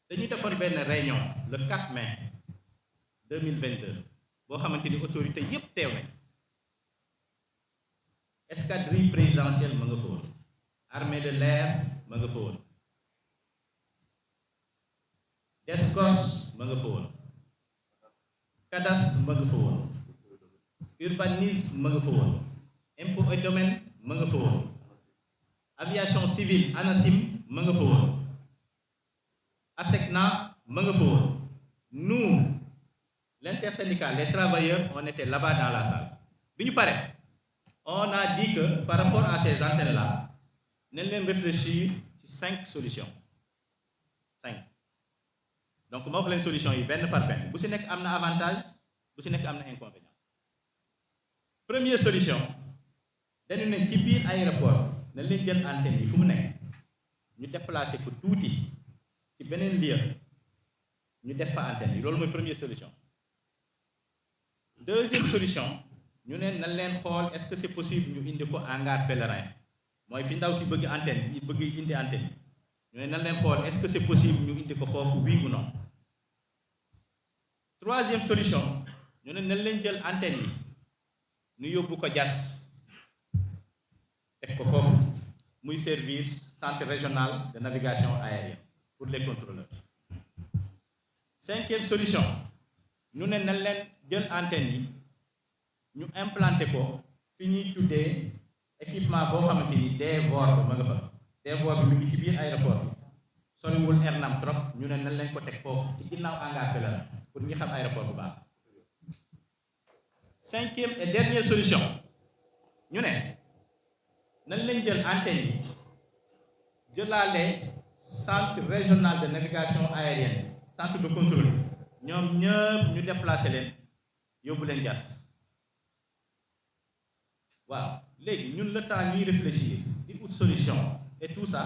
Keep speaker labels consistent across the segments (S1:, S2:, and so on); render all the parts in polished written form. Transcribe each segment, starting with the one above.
S1: dañu defoon benn réunion le 4 mai 2022 boo xamante ni autorité yépp teew nañ escadrille présidentielle ma nga fa woon armée de l'air ma nga fa woon DSCOS ma nga fa woon CADAS ma nga fa woon urbanisme ma nga fa woon impôt et domaine ma nga fa woon aviation civile ANACIM ma nga fa woon ASECNA ma nga fa woon nous l'intersyndical les travailleurs on était là-bas dans la salle bi ñu pare on a dit que par rapport à ces antennes-là nañ leen réfléchir ci 5 solutions 5 donc ma wax leen solution yi benn par benn bu ci nekk am na avantage bu ci nekk am na inconvénient première solution dañu ne ci biir aéroport nañ leen jël antenne yi fu mu nekk ñu déplacer ko tuuti ci beneen lieu ñu def fa antenne yi loolu mooy première solution deuxième solution ñu ne nañ leen xool est-ce que c'est possible ñu indi ko hangar pèlerin mooy fi ndaw si bëgg antenne yi bëgg indi antenne yi ñu ne nañ leen xool est-ce que c'est possible ñu indi ko foofu oui ou non troisième solution ñu ne nañ leen jël antenne yi ñu yóbbu ko Diass teg ko foofu muy servir centre régional de navigation aérienne pour les contrôleurs cinquième solution ñu ne nañ leen jël antenne yi ñu implanté ko fi ñuy tuddee équipement boo xamante ni DVOR ba ma nga fa DVOR bi mu ngi ci biir aéroport bi soriwul Ernam trop ñu ne nañ leen ko teg foofu ci ginnaaw hangar bi la pour ñu xam aéroport bu baax cinquième et dernière solution ñu ne nañ leen jël antenne yi jëlaale centre régional de navigation aérienne centre de contrôle ñoom ñëpp ñu déplacé leen yóbbu leen Diass waaw léegi ñun le temps ñuy réfléchir di ut solution et tout ça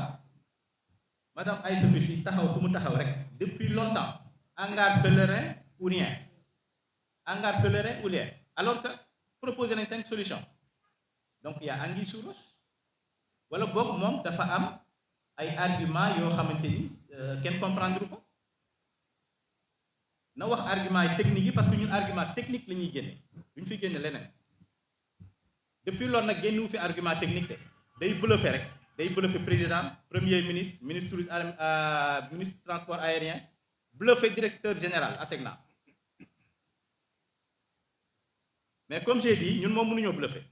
S1: madame Aïssa Fissi taxaw fu mu taxaw rek depuis longtemps hangar pèlerin ou rien hangar pèlerin ou rien alors que proposé nañ 5 solutions donc y a anguille sous roche wala boog moom dafa am ay argument yoo xamante ni kenn comprendre ko na wax argument yi technique yi parce que ñun argument technique la ñuy génne duñ fi génne leneen depuis loolu nag génnewu fi argument technique de day bluffer rek day bluffer président premier ministre ministre ministre transport aérien bluffer directeur général ASECNA mais comme j'ai dit ñun moom mënuñoo bluffer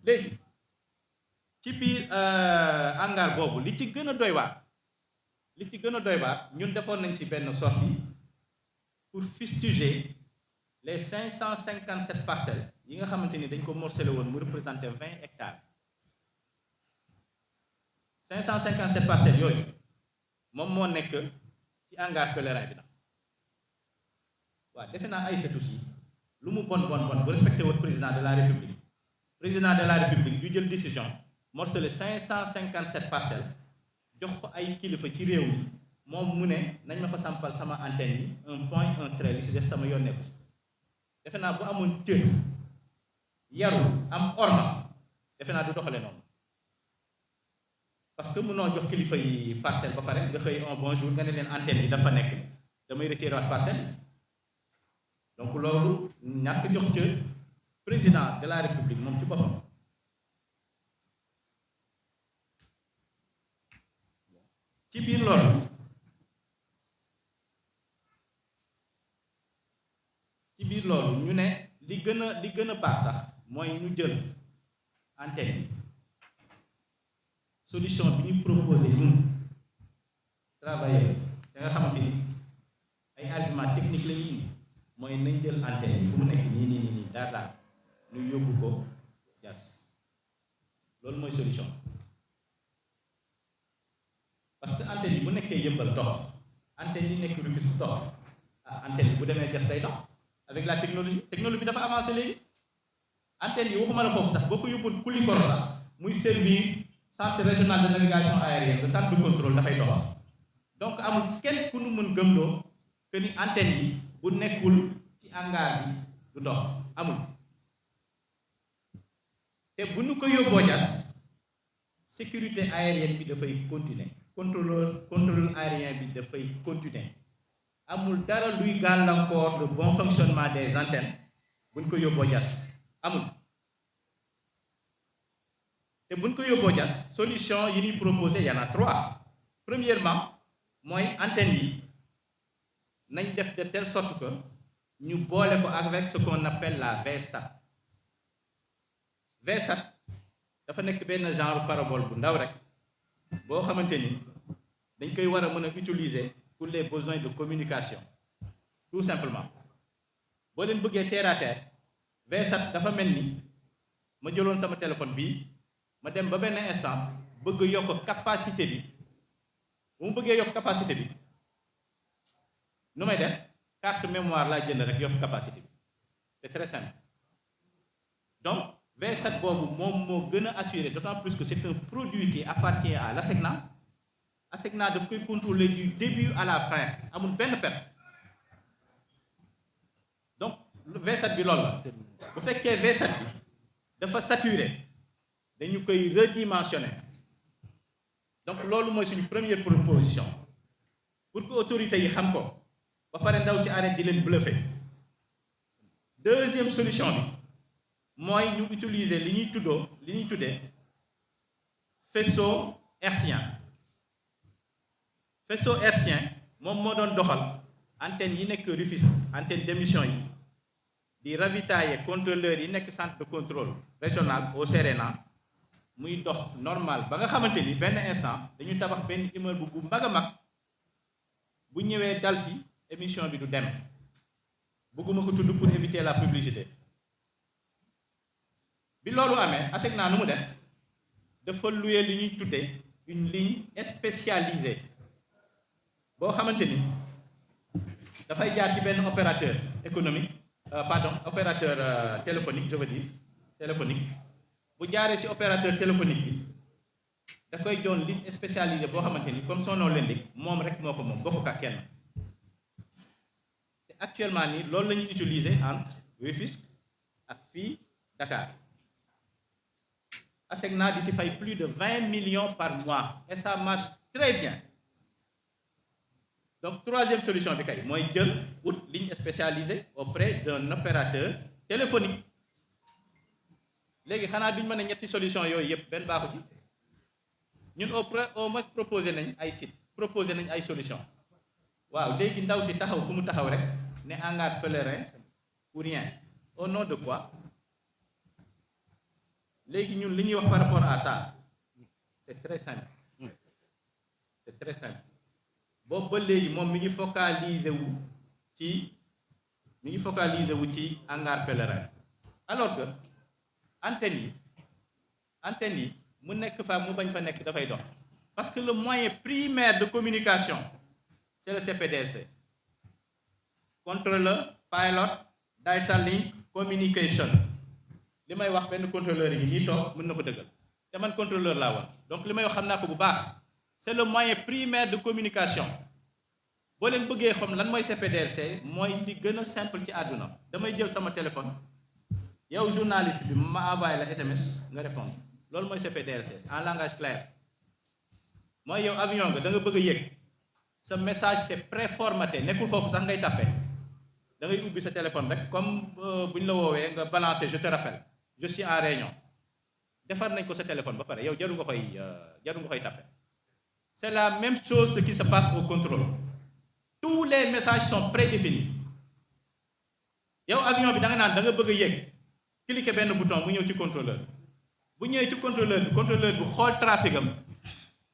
S1: léegi ci biir hangar boobu li ci gën a doy waar ñun defoon nañ ci benn sortie pour fustiger les 557 parcelles yi nga xamante ni dañ ko morcelé woon mu représenté 20 hectares 557 parcelles yooyu moom moo nekk ci hangar pèlerin bi nag waaw defe naa ay setu si lu mu bon bu respecté woon président de la république yu jël décision morcelé 557 parcelles jox ko ay kilifa ci réew mi moom mu ne nañ ma fa sampal sama antenne yi un point un trait li si des sama yoon nekku si defe naa bu amoon cër yaru am orma defe naa du doxale noonu parce que mënoo jox kilifa yi parcelle ba pare nga xëy un bon jour nga ne leen antenne yi dafa nekk damay retiré waat parcelle donc loolu ñàkk jox cër président de la république moom ci boppam ci biir loolu ñu ne li gën a baax sax mooy ñu jël antenne yi solution bi ñu proposé ñun travailleurs da nga xamante ni ay argument technique la ñuy indi mooy nañ jël antenne yi fu mu nekk nii daal ñu yóbbu ko Diass loolu mooy solution parce que antenne yi bu nekkee Yëmbal dox antenne yi nekk Rufisque dox antenne yi bu demee Diass day dox avec la technologie dafa avancé léegi antenne yi waxuma la foofu sax boo ko yóbboon Koulikoro sax muy servir centre régional de navigation aérienne le centre de contrôle dafay dox donc amul kenn ku nu mën gëmloo que ni antenne yi bu nekkul ci hangar bi du dox amul te bu nu ko yóbboo Diass sécurité aérienne bi dafay continuer contrôle aérien bi dafay continuer amul dara luy gàllankoor le bon fonctionnement des antennes buñ ko yóbboo jas amul te buñ ko yóbboo jas solution yi ñuy proposé y en a 3. Premièrement mooy antenne yi nañ def de telle sorte que ñu boole ko avec ce qu'on appelle la VSAT. VSAT dafa nekk benn genre parabole bu ndaw rek boo xamante ni dañ koy war a mën a utiliser pour les besoins de communication tout simplement. boo leen bëggee terre à terre VSAT dafa mel ni ma jëloon sama téléphone bii ma dem ba benn instant bëgg yokk capacité bi bu mu bëggee yokk capacité bi nu may def carte mémoire laa jënd rek yokk capacité bi c'est très simple. Donc VSAT boobu moom moo gën a assuré d'autant plus que c'est un produit qui appartient à l'ASECNA. ASECNA daf koy contrôler du début à la fin amul benn perte. Donc VSAT bi loolu la bu fekkee VSAT bi dafa saturé dañu koy redimensionner. Donc loolu mooy suñu première proposition pour que autorités yi xam ko ba pare ndaw ci arrêt di leen bluffer. Deuxième solution bi mooy ñu utiliser li ñuy tuddee faisceau hertzien. Faisceau hertzien moom moo doon doxal antenne yi nekk Rufisque antenne d'émission yi di ravitailler contrôleurs yi nekk centre de contrôle régional au Serena muy dox normal ba nga xamante ni benn instant dañu tabax benn immeuble bu mag a mag bu ñëwee dal ci émission bi du dem bëgguma ko tudd pour éviter la publicité. bi loolu amee ASECNA nu mu def dafa louer li ñuy tuddee une ligne spécialisée boo xamante ni dafay jaar ci benn opérateur économique opérateur téléphonique je veux dire téléphonique bu jaaree ci opérateur téléphonique bi da koy doon liste spécialisée boo xamante ni comme son nom l'indique moom rek moo ko moom bokk ak kenn. te actuellement nii loolu la ñuy utiliser entre Rufisque ak fii Dakar. ASECNA di ci fay plus de 20 millions par mois et ça marche très bien. Donc troisième solution bi kay mooy jël ligne spécialisée auprès d'un opérateur téléphonique. léegi xanaa duñ mën a ñetti solution yooyu yëpp benn baaxu ci ñun au moins proposé nañ ay site proposé nañ ay solution waaw léegi ndaw si taxaw fu mu taxaw rek ne hangar pèlerin pour rien au nom de quoi. léegi ñun li ñuy wax par rapport à ça c'est très simple boobu ba léegi moom mi ngi focaliser wu ci hangar pèlerin alors que antenne yi mu nekk fa mu bañ fa nekk dafay dox parce que le moyen primaire de communication c'est le CPDLC contrôleur pilot data link communication. li may wax benn contrôleur yi ñuy toog mën na ko dëggal te man contrôleur laa woon donc li may wax xam naa ko bu baax c'est le moyen primaire de communication. boo leen bëggee xam lan mooy CPDLC mooy li gën a simple ci àdduna damay jël sama téléphone yow journaliste bi ma envoyé la SMS nga répondre loolu mooy CPDLC en langage clair. mooy yow avion nga da nga bëgg a yéeg sa message c'est préformaté nekkul foofu sax ngay tapé da ngay ubbi sa téléphone rek comme bu ñu la woowee nga balancer je te rappelle je suis en réunion defar nañ ko sa téléphone ba pare yow jaru nga koy tapé. C'est la même chose ce qui se passe au contrôle. Tous les messages sont prédéfinis. yow avion bi da nga naan da nga bëgg a yéeg cliquer benn bouton mu ñëw ci contrôleur bu ñëwee ci contrôleur bi xool trafic am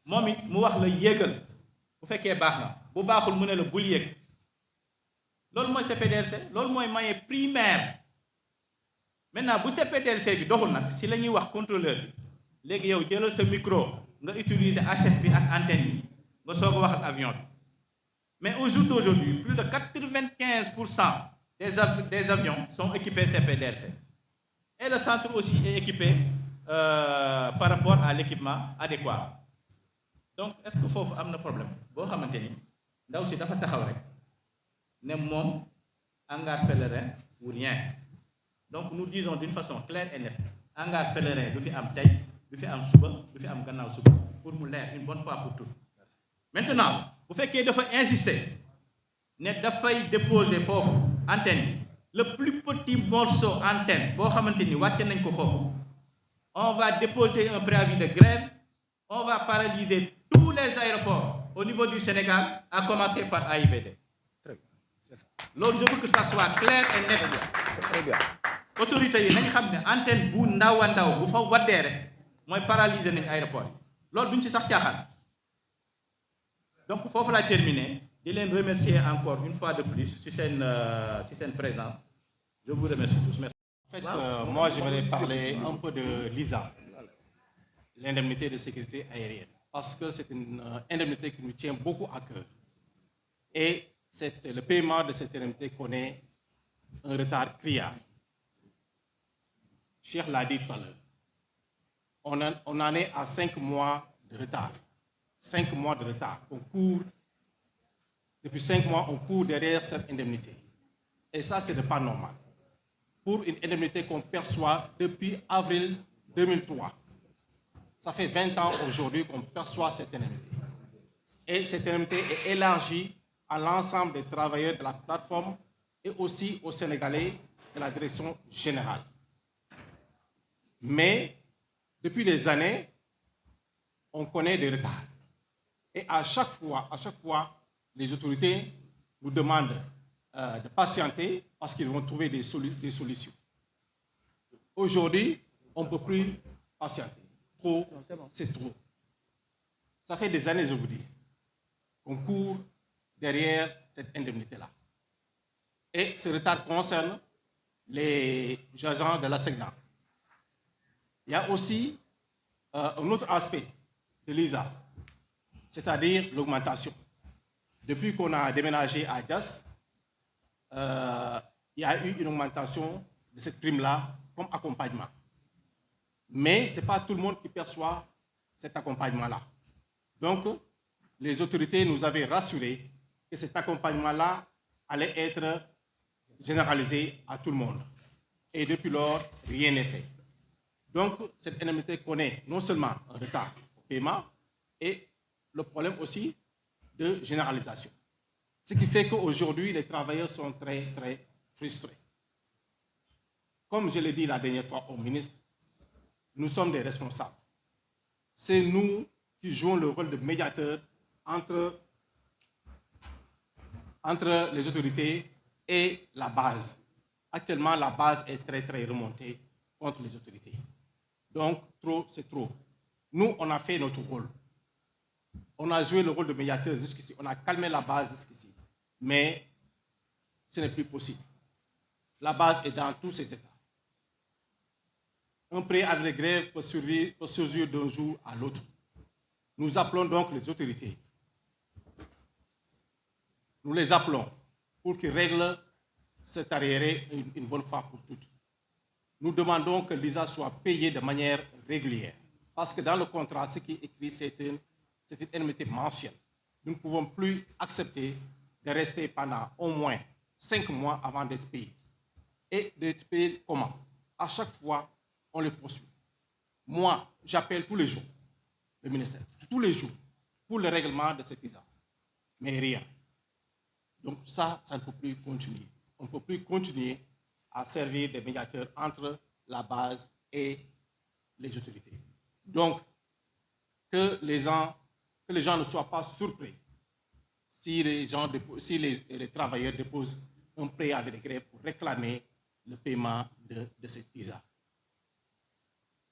S1: moom it mu wax la yéegal bu fekkee baax na bu baaxul mu ne la bul yéeg. loolu mooy CPDLC loolu mooy moyen primaire. Maintenant bu CPDLC bi doxul nag si la ñuy wax contrôleur bi léegi yow jëlal sa micro nga utiliser HF bi ak antenne yi nga soog a wax ak avion bi. Mais au jour d'aujourd'hui plus de 95% des avions sont équipés CPDLC et le centre aussi est équipé par rapport à l'équipement adéquat. Donc est-ce que foofu am na problème boo xamante ni ndaw si dafa taxaw rek ne moom hangar pèlerin ou rien. Donc nous disons d'une façon claire et nette hangar pèlerin du fi am tey du fi am suba du fi am gannaaw suba pour mu leer une bonne fois pour toutes. Maintenant, vous faites qu'il faut insister, ne dafay déposer foofu antenne, le plus petit morceau antenne, on va déposer un préavis de grève, on va paralyser tous les aéroports au niveau du Sénégal, à commencer par AIBD.
S2: Très bien, c'est ça.
S1: Donc je veux que ça soit clair et net.
S2: C'est très bien.
S1: Autorités yi nañ xam ne antenne bu ndaw a ndaw bu fa waddee rek mooy paralyser nañ aéroport yi loolu duñ ci sax caaxaan. Donc foofu laa terminer di leen remercier encore une fois de plus sur cette présence. Je vous remercie tous. Merci.
S3: En fait, moi je vais parler un peu de l'ISA, l'indemnité de sécurité aérienne, parce que c'est une indemnité qui nous tient beaucoup à cœur. Et le paiement de cette indemnité connaît un retard criard. Cheikh l'a dit tout à l'heure. On en est à 5 mois de retard. 5 mois de retard. Depuis 5 mois, on court derrière cette indemnité. Et ça, ce n'est pas normal. Pour une indemnité qu'on perçoit depuis avril 2003. Ça fait 20 ans aujourd'hui qu'on perçoit cette indemnité. Et cette indemnité est élargie à l'ensemble des travailleurs de la plateforme et aussi aux Sénégalais de la direction générale. Mais depuis des années, on connaît des retards. Et à chaque fois, les autorités nous demandent de patienter parce qu'ils vont trouver des solutions. Aujourd'hui, on ne peut plus patienter. Trop, c'est trop. Ça fait des années, je vous dis, qu'on court derrière cette indemnité-là. Et ce retard concerne les agents de la SECNA. Il y a aussi un autre aspect de l'ISA, c'est-à-dire l'augmentation. Depuis qu'on a déménagé à Dias, il y a eu une augmentation de cette prime-là comme accompagnement. Mais ce n'est pas tout le monde qui perçoit cet accompagnement-là. Donc, les autorités nous avaient rassuré que cet accompagnement-là allait être généralisé à tout le monde. Et depuis lors, rien n'est fait. Donc, cette indemnité connaît non seulement un retard au paiement et le problème aussi de généralisation. Ce qui fait qu'aujourd'hui, les travailleurs sont très, très frustrés. Comme je l'ai dit la dernière fois au ministre, nous sommes des responsables. C'est nous qui jouons le rôle de médiateur entre les autorités et la base. Actuellement, la base est très, très remontée contre les autorités. Donc, trop, c'est trop. Nous, on a fait notre rôle. On a joué le rôle de médiateur jusqu'ici. On a calmé la base jusqu'ici. Mais ce n'est plus possible. La base est dans tous ces états. Un préavis de grève peut surgir d'un jour à l'autre. Nous appelons donc les autorités. Nous les appelons pour qu'ils règlent cet arriéré une bonne fois pour toutes. Nous demandons que l'ISA soit payée de manière régulière. Parce que dans le contrat, ce qui est écrit, c'est une indemnité mensuelle. Nous ne pouvons plus accepter de rester pendant au moins 5 mois avant d'être payés. Et d'être payés comment? À chaque fois, on les poursuit. Moi, j'appelle tous les jours le ministère, tous les jours, pour le règlement de cette ISA. Mais rien. Donc ça ne peut plus continuer. On ne peut plus continuer à servir des médiateurs entre la base et les autorités. Donc, que les gens ne soient pas surpris si les travailleurs déposent un préavis de grève pour réclamer le paiement de cette ISA.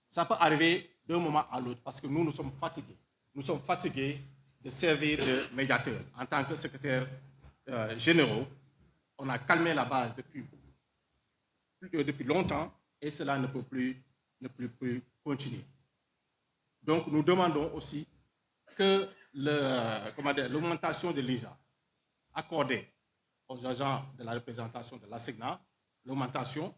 S3: Ça peut arriver d'un moment à l'autre parce que nous sommes fatigués. Nous sommes fatigués de servir de médiateurs. En tant que secrétaire généraux, on a calmé la base depuis longtemps et cela ne peut plus continuer. Donc nous demandons aussi que l'augmentation de l'ISA accordée aux agents de la représentation de la SECNA,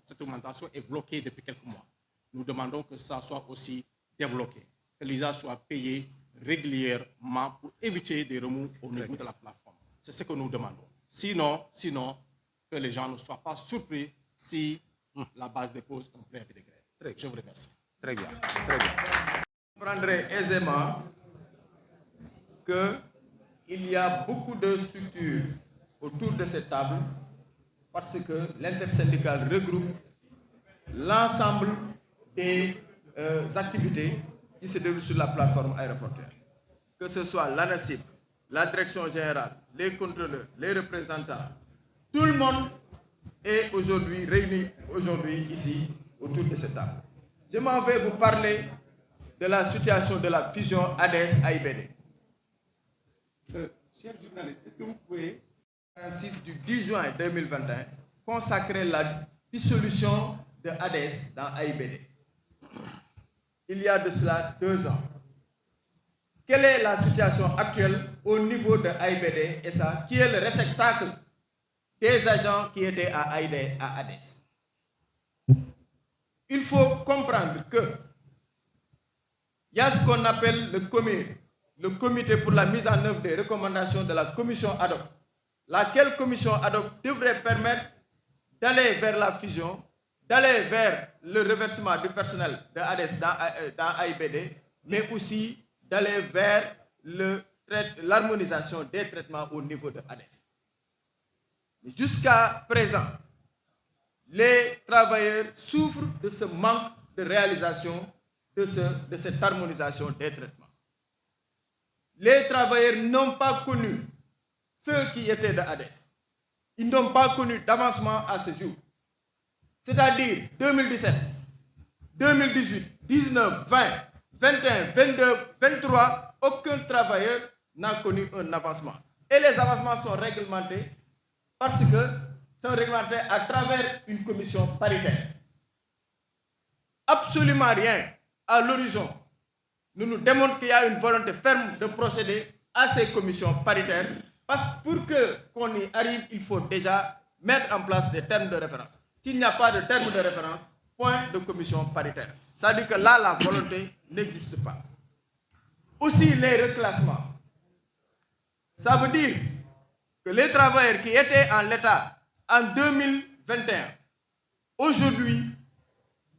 S3: cette augmentation est bloquée depuis quelques mois. Nous demandons que ça soit aussi débloqué, que l'ISA soit payée régulièrement pour éviter des remous au niveau de la plateforme. C'est ce que nous demandons. Sinon, que les gens ne soient pas surpris si la base dépose un préavis de grève. Je vous remercie.
S2: Très bien, très bien.
S4: Vous comprendrez aisément que
S1: il y a beaucoup de structures autour de cette table parce que l'intersyndicale regroupe l'ensemble des activités qui se déroulent sur la plateforme aéroportuaire. Que ce soit l'ANACIM, la direction générale, les contrôleurs, les représentants, tout le monde est aujourd'hui réuni ici autour de cette table. Je m'en vais vous parler de la situation de la fusion ADS-AIBD.
S3: Cher journaliste, est-ce que vous pouvez...
S1: 46 du 10 juin 2021 consacrer la dissolution de ADS dans AIBD. Il y a de cela 2 ans. Quelle est la situation actuelle au niveau de AIBD et ça, qui est le réceptacle des agents qui étaient à ADS? Il faut comprendre que il y a ce qu'on appelle le comité pour la mise en œuvre des recommandations de la commission ad hoc, laquelle commission ad hoc devrait permettre d'aller vers la fusion, d'aller vers le reversement du personnel de ADS dans AIBD, mais aussi d'aller vers l'harmonisation des traitements au niveau de ADS. Jusqu'à présent, les travailleurs souffrent de ce manque de réalisation de cette harmonisation des traitements. Les travailleurs n'ont pas connu ceux qui étaient de ADS. Ils n'ont pas connu d'avancement à ce jour. C'est-à-dire 2017, 2018, 19, 20, 21, 22, 23, aucun travailleur n'a connu un avancement. Et les avancements sont réglementés parce que sont réglementés à travers une commission paritaire. Absolument rien à l'horizon nous démontre qu'il y a une volonté ferme de procéder à ces commissions paritaires parce que pour qu'on y arrive, il faut déjà mettre en place des termes de référence. S'il n'y a pas de termes de référence, point de commission paritaire. Ça veut dire que là, la volonté n'existe pas. Aussi, les reclassements. Ça veut dire que les travailleurs qui étaient en l'état en 2021, aujourd'hui,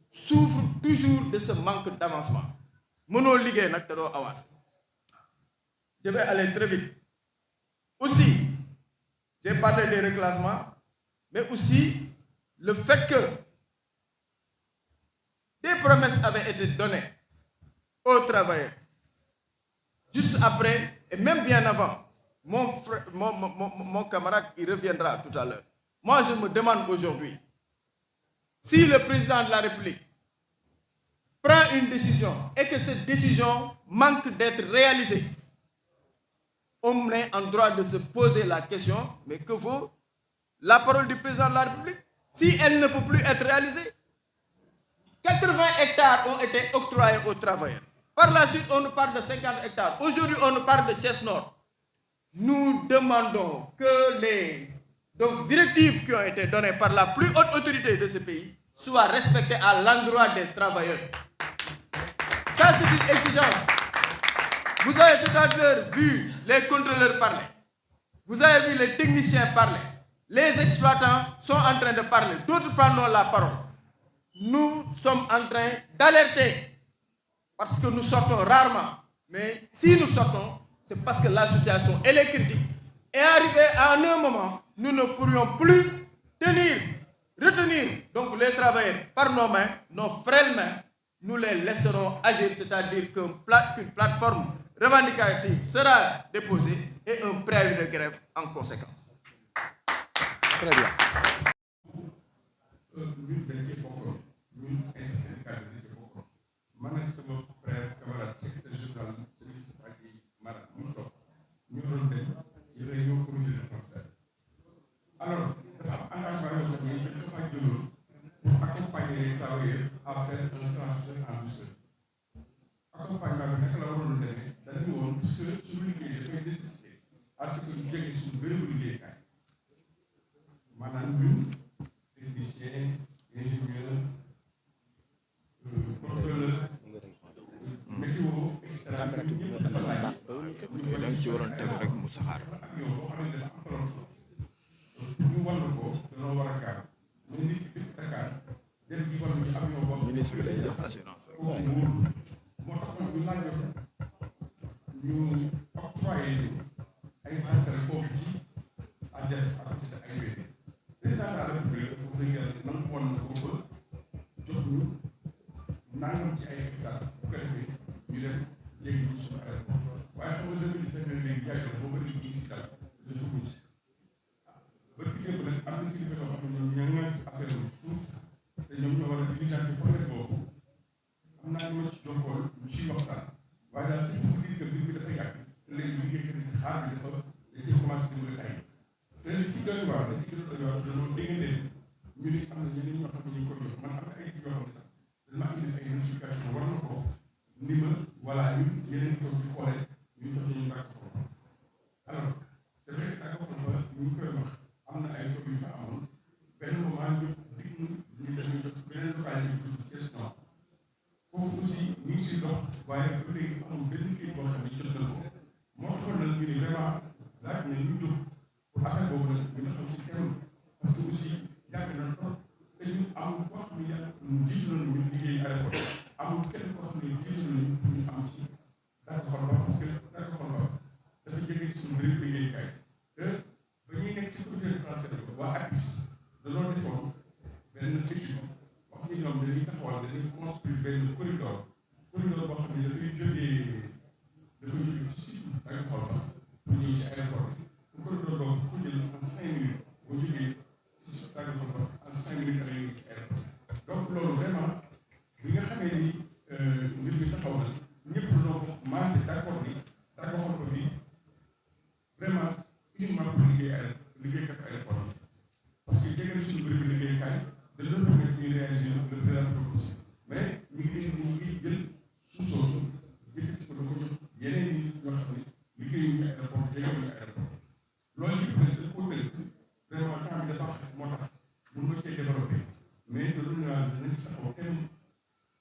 S1: souffrent toujours de ce manque d'avancement. Je vais aller très vite. Aussi, j'ai parlé des reclassements, mais aussi le fait que des promesses avaient été données aux travailleurs. Juste après, et même bien avant, mon camarade il reviendra tout à l'heure. Moi, je me demande aujourd'hui, si le président de la République prend une décision et que cette décision manque d'être réalisée, on est en droit de se poser la question, mais que vaut la parole du président de la République si elle ne peut plus être réalisée? 80 hectares ont été octroyés aux travailleurs. Par la suite, on nous parle de 50 hectares. Aujourd'hui, on nous parle de Thiès Nord. Nous demandons que les directives qui ont été données par la plus haute autorité de ce pays soient respectées à l'endroit des travailleurs. Ça, c'est une exigence. Vous avez tout à l'heure vu les contrôleurs parler. Vous avez vu les techniciens parler. Les exploitants sont en train de parler. D'autres prendront la parole. Nous sommes en train d'alerter parce que nous sortons rarement. Mais si nous sortons, c'est parce que la situation elle est critique. Et arrivé à un moment, nous ne pourrions plus retenir donc les travailleurs par nos mains, nos frêles mains, nous les laisserons agir, c'est-à-dire qu'une plateforme revendicative sera déposée et un préavis de grève en conséquence.
S2: Très bien.
S3: Alors, pour accompagner les travailleurs à faire un transfert en douceur. Accompagnement bi naka la waroon demee dañu woon parce que suñu liggéey dafay nécessité à ce que ñu jógee suñu bérébu liggéeykaay maanaam ñun technicien ingénieur contrôleur météo et cetera
S2: dañ ci waroon teg rek mu saxaar.
S3: avion boo xam ne dafa am ñu wan ko dañoo war a gaar ñu ngi ci Dakar jël ci wan ñu avion boo
S2: ministre bi lay jox assurance rek.
S3: moo tax ñu laajoon ñu octroyé ay
S4: des à côté de AIBD président de la République bu dëgg yàlla nangu woon na ko ba jox ñu nangam ci ay hectares bu ko defee ñu dem jéggi ñu suñu aéroport waaye xam nga 2017 léegi yàgg na booba léegi si dal de juguñ ci ba fi démb nag am na kilifa yoo xam ne ñoom ñoo ngi affaire suuf te ñoom ñoo war a diligeante projet boobu am naa ñu ma ci jokkool ñu ciy waxtaan waaye daal c'est pour dire que mbir mi dafa yàgg te léegi liggéeykat yi xaar bi dafa da cee commencé dimbali ay te li si doy waar la si doy waar dañoo dégg leen ñu ni am na ñeneen ñoo xam ne ñu ngi koy jox man am na ay yoo xam ne sax dañ maa indi ay notification war na ko ni ma voilà ñun yeneen toog di xoolee ñu jox ñu dàkk ko alors c'est vrai que dàkk ko ba ñu ngi koy wax am na ay tool yu fa amoon benn moment ñu dig ñu dem ñu def beneen localité yu tudd Thiès Nord foofu aussi ñu ngi si dox waaye ba léegi amul benn kii boo xam ne jot na ko moo taxoon nag ñu ne vraiment laaj na ñu jóg pour affaire boobu nag ñu xam ci kenn parce que aussi yàgg na trop te ñu amul koo xam ne yàlla jiitu nañu ñu liggéey aéroport amul kenn koo xam ne jiitu nañu pour ñu am ci dàkk xol ba parce que dàkk xol ba dafa jege suñu bëri liggéeykaay te ba ñuy nekk si comité de transfert bi waa APIX dañoo defoon benn étude wax ni ñoom dañuy taxawal dañuy construire benn corridor boo xam ne dafay jógee ci surtout dàkk xol ba pour ñëw ci aéroport bi corridor boobu ku jël en 5 minutes boo jógee si su dàkk xol ba en 5 minutes da ngay ñëw ci aéroport donc loolu vraiment bi nga xamee ni mbir mi taxaw na ñëpp noo marché d'accord ni dàkk xol ba bi vraiment uniquement pour liggéeykat aéroport bi parce que jege na suñu bëri bi liggéeykaay de leur permettre ñu réagir le plus rapidement possible mais ñu ngi jël suuf soosu yëkkati ko da ko jox yeneen nit ñoo xam ne liggéeyuñu aéroport jegewuñu aéroport loolu yëpp nag dañ ko tënk vraiment temps bi dafa xat moo tax mun nga cee développé mais de lu ñu naan dinañ ci taxaw kenn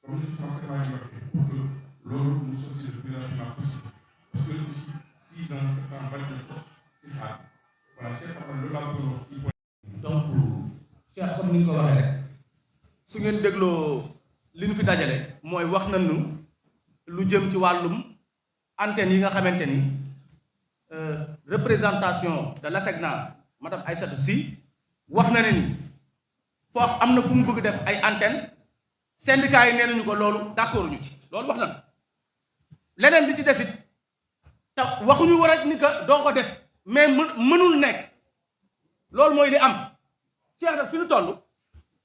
S4: comme ni sama camarade yi waxee pour que loolu mu sotti le plus rapidement possible parce que aussi 6 ans 7 ans bari na ko ci xaar voilà Cheikh Amar loolu laa bëggoon wax ci point.
S1: donc Cheikh comme ni nga ko waxee rek su ngeen dégloo li ñu fi dajale mooy wax nañu lu jëm ci wàllum antenne yi nga xamante ni représentation de l'ASECNA madame Aïssatou Sy wax na ne ni foofu am na fu mu bëgg def ay antenne syndicat yi nee nañu ko loolu d'accord ñu ci loolu wax nañu leneen li ci desit te waxuñu war a ni que doo ko def mais mënul nekk loolu mooy li am Cheikh nag fi ñu toll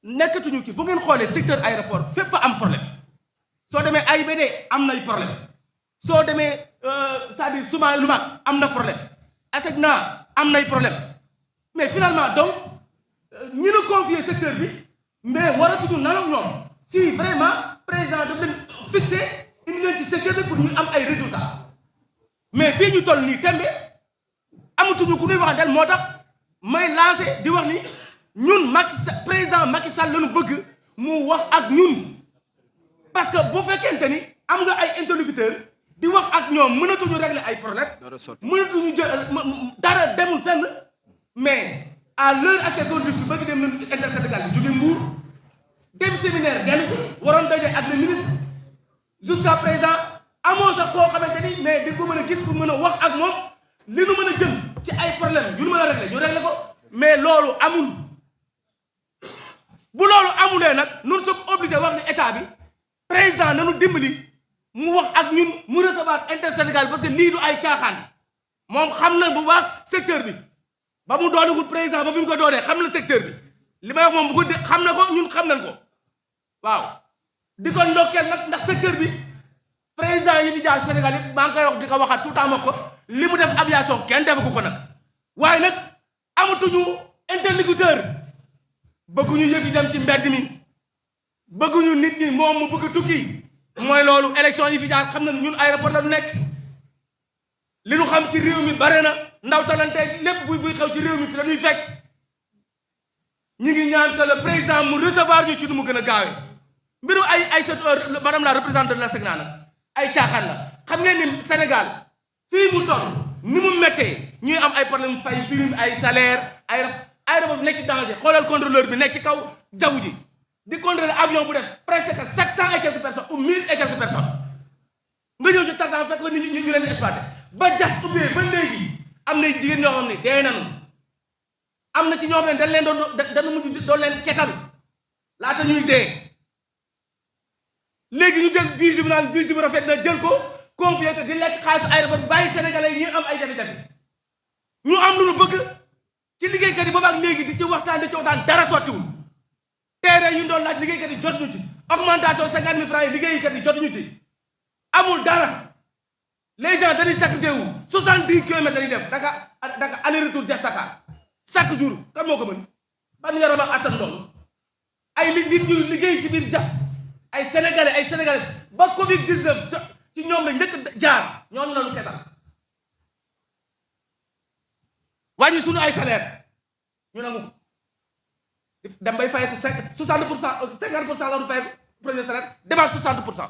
S1: nekkatuñu ki bu ngeen xoolee secteur aéroport fépp am problème soo demee AIBD am nay problème soo demee c'est-à-dire Souma Lumac am na problème ASECNA am nay problème mais finalement donc ñi ñu confier secteur bi mais waratuñu nalaw ñoom si vraiment président daf leen fixé indi leen ci secteur bi pour ñu am ay résultats mais fii ñu toll nii tembe amatuñu ku ñuy waxanteel moo tax may lancé di wax ni ñun président Macky Sall lañu bëgg mu wax ak ñun parce que bu fekkente ni am nga ay interlocuteurs di wax ak ñoom mënatuñu régler ay problème mënatuñu jël dara demul fenn mais à l'heure actuelle doon def si bëgg dem nañu intersyndical bi jóge Mbour dem séminaire gan waroon daje ak le ministre jusqu'à présent amoo sax koo xamante ni mais di ko mën a gis pour mën a wax ak moom li nu mën a jël ci ay problème yu nu mën a régler ñu régler ko mais loolu amul bu loolu amulee nag nous sommes obligés wax ni état bi président nanu dimbali mu wax ak ñun mu recevoir intersyndical parce que lii du ay caaxaan moom xam na bu baax secteur bi ba mu doonagul président ba bi mu ko doonee xam na secteur bi li may wax moom bu ko xam na ko ñun xam nañ ko waaw di ko ndokkeel nag ndax secteur bi président yi di jaar Sénégal yi maa ngi koy wax di ko waxaat tout le temps ma ko li mu def aviation kenn defagu ko nag waaye nag amatuñu interlocuteur bëgguñu yëf yi dem ci mbedd mi bëgguñu nit ñi moom mu bëgg tukki mooy loolu élection yi fi jaar xam na ñun aéroport la nekk li ñu xam ci réew mi bare na ndaw talante lépp buy xew ci réew mi fi dañuy fekk ñu ngi ñaan que le président mu recevoir ñu ci nu mu gën a gaawee mbiru ay madame la représentante de l'ASECNA nag ay caaxaan la xam ngeen ni Sénégal fii mu toll ni mu méttee ñuy am ay problème fay prime ay salaire ay aéroport bi nekk ci danger xoolal contrôleur bi nekk ci kaw jaww ji di contrôler avion bu def presque 700 et quelques personnes ou 1000 et quelques personnes nga ñëw ci tartan fekk la nit ñi ñu leen di exploité ba jas ubbee ba léegi am na jigéen ñoo xam ne dee nañu
S5: am na ci ñoom leen dañ leen dañu mujj doon leen ketal laata ñuy dee léegi ñu jël budget bi naan budget bi rafet na jël ko confié ko di lekk xaalisu aéroport bàyyi sénégalais yi ñu am ay jafe-jafe ñu am lu ñu bëgg ci liggéeykat yi boobu ak léegi di ci waxtaan dara sottiwul terrain yu ñu doon laaj liggéeykat yi jotuñu ci augmentation 50 000 francs yi liggéeykat yi jotuñu ci amul dara les gens dañuy sacrifié wu 70 kilomètres dañuy def Dakar aller retour Diass Dakar chaque jour kan moo ko mën ban yaram ak attan loolu ay nit ñu liggéey ci biir Diass ay sénégalais ba Covid 19 ci ñoom lañ njëkk jaar ñooñu lañu ketal wàññi suñu ay salaire ñu nangu ko dem bay fay ko 60% 50% la du fay premier salaire demande 60%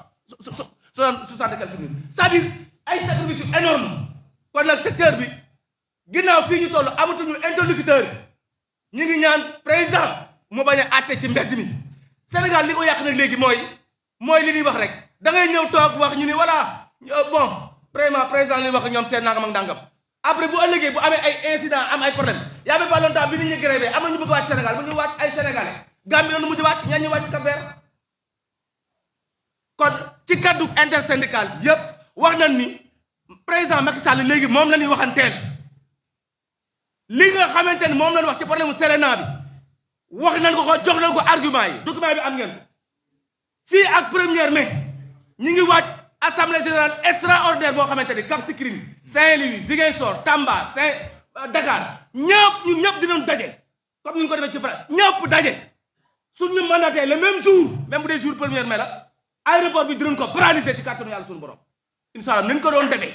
S5: 60 quelques minutes c'est-à-dire ay sacrifice yu énorme kon nag secteur bi ginnaaw fii ñu toll amatuñu interlocuteur ñu ngi ñaan président mu bañ a àtte ci mbedd mi Sénégal li ko yàq nag léegi mooy li ñuy wax rek da ngay ñëw toog wax ñu ni voilà bon vraiment président li wax ñoom seen nangam ak nangam après bu ëllëgee bu amee ay incident am ay problème y avait pas longtemps bi nit ñi grévé am na ñu bëgg wàcc Sénégal bu ñu wàcc ay sénégalais Gambie noonu mujj wàcc ñaan ñu wàcc Cap-Vert kon ci kaddu intersyndical yépp wax nañ ni président Macky Sall léegi moom la ñuy waxanteel li nga xamante ni moom lañ wax ci problème mu Serena bi wax nañ ko jox nañ ko argument yi document bi am ngeen ko fii ak 1er mai ñu ngi wàcc assemblée générale extraordinaire boo xamante ni Cap Skirring Saint-Louis Ziguinchor Tamba Dakar ñun ñëpp dinañ daje comme ni ñu ko defee ci France ñëpp daje suñu mandaté le même jour même bu dee jour 1er mai la aéroport bi dinañ ko paralysé ci kàttanu yàlla suñu borom incha allah nañ ko doon defee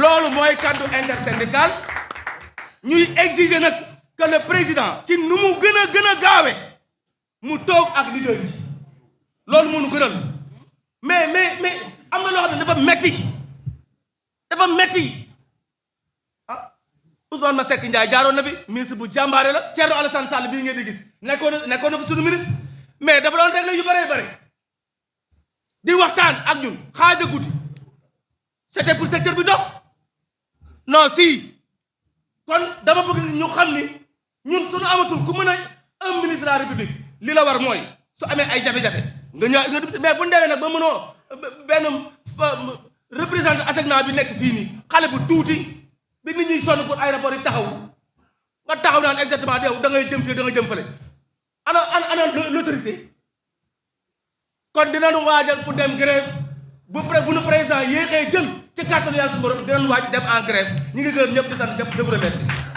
S5: loolu mooy kaddu intersyndical ñuy exiger nag que le président ci nu mu gën a gaawe mu toog ak leader yi loolu moo ñu gënal mais am na loo xam ne dafa metti ah Ousmane Masseck Ndiaye jaaroon na fi ministre bu jàmbaare la Thierno Alassane Sall bii ngeen di gis nekkoon na fi suñu ministre mais dafa doon régler yu bare di waxtaan ak ñun xaaja guddi c'était pour secteur bi dox non si kon dama bëgg ñu xam ni ñun suñu amatul ku mën a un ministre de la république li la war mooy su amee ay jafe-jafe nga ñëw mais bu ñu demee nag ba mënoo benn représentant ASECNA bi nekk fii nii xale bu tuuti bi nit ñuy sonn pour aéroport yi taxaw nga taxaw naan exactement yow da ngay jëm fii da nga jëm fële ana l'autorité kon dinañu waajal pour dem grève bu nu président yéexee jël ci kàttanu yàlla suñu borom dinañu waaj dem en grève ñu ngi gërëm ñëpp di sant ñëpp je vous remercie